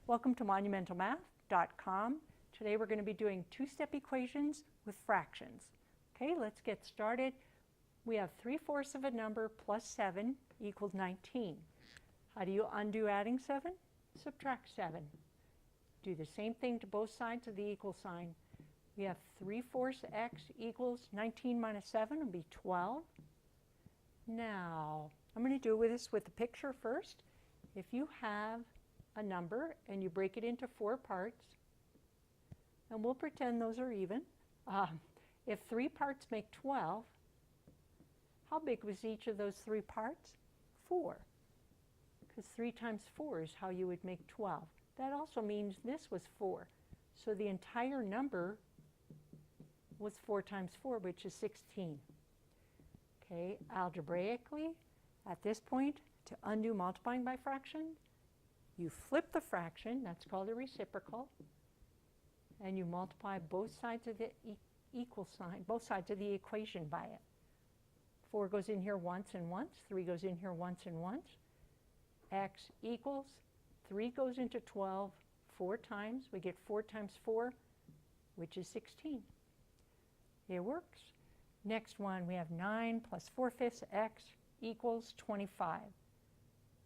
Welcome to monumentalmath.com. Today we're going to be doing two-step equations with fractions. Okay, let's get started. We have 3/4 of a number plus 7 equals 19. How do you undo adding 7? Subtract 7. Do the same thing to both sides of the equal sign. We have 3/4 x equals 19 minus 7 will be 12. Now, I'm going to do this with the picture first. If you have a number and you break it into 4 parts, and we'll pretend those are even. If 3 parts make 12, how big was each of those 3 parts? 4. Because 3 times 4 is how you would make 12. That also means this was 4. So the entire number was 4 times 4, which is 16. Okay, algebraically, at this point, to undo multiplying by fraction, you flip the fraction, that's called a reciprocal, and you multiply both sides of the equal sign, both sides of the equation by it. 4 goes in here once and once, 3 goes in here once and once. X equals, 3 goes into 12 4 times. We get 4 times 4, which is 16. It works. Next one, we have 9 plus 4/5 x equals 25.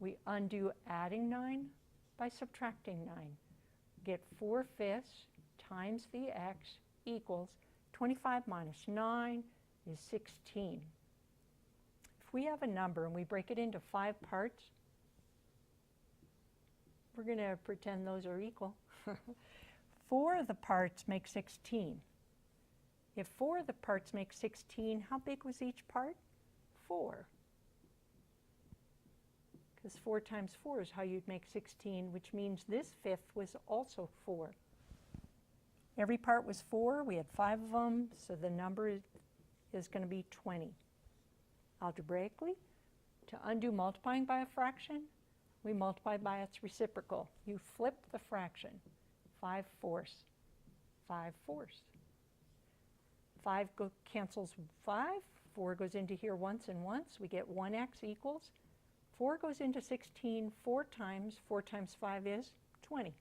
We undo adding 9 by subtracting 9. Get 4/5 times the x equals 25 minus 9 is 16. If we have a number and we break it into 5 parts, we're going to pretend those are equal. 4 of the parts make 16. If 4 of the parts make 16, how big was each part? 4. Because 4 times 4 is how you'd make 16, which means this 5th was also 4. Every part was 4. We had 5 of them, so the number is going to be 20. Algebraically, to undo multiplying by a fraction, we multiply by its reciprocal. You flip the fraction. 5/4. 5/4. 5 cancels 5. 4 goes into here once and once. We get 1x equals. 4 goes into 16 4 times. 4 times 5 is 20.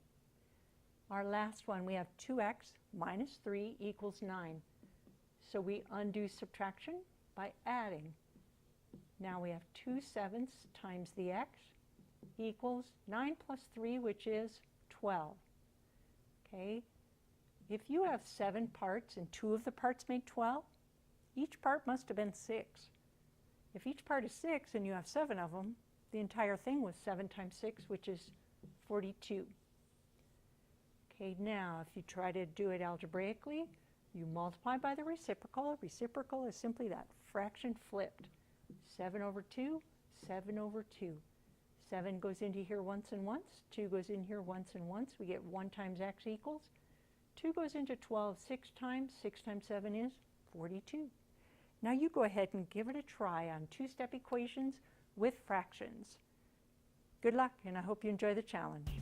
Our last one, we have 2x minus 3 equals 9. So we undo subtraction by adding. Now we have 2/7 times the x equals 9 plus 3, which is 12. Okay. If you have 7 parts and 2 of the parts make 12, each part must have been 6. If each part is 6 and you have 7 of them, the entire thing was 7 times 6, which is 42. Okay, now if you try to do it algebraically, you multiply by the reciprocal. Reciprocal is simply that fraction flipped. 7 over 2, 7 over 2. 7 goes into here once and once. 2 goes in here once and once. We get 1 times x equals. 2 goes into 12 6 times. 6 times 7 is 42. Now you go ahead and give it a try on two-step equations with fractions. Good luck, and I hope you enjoy the challenge.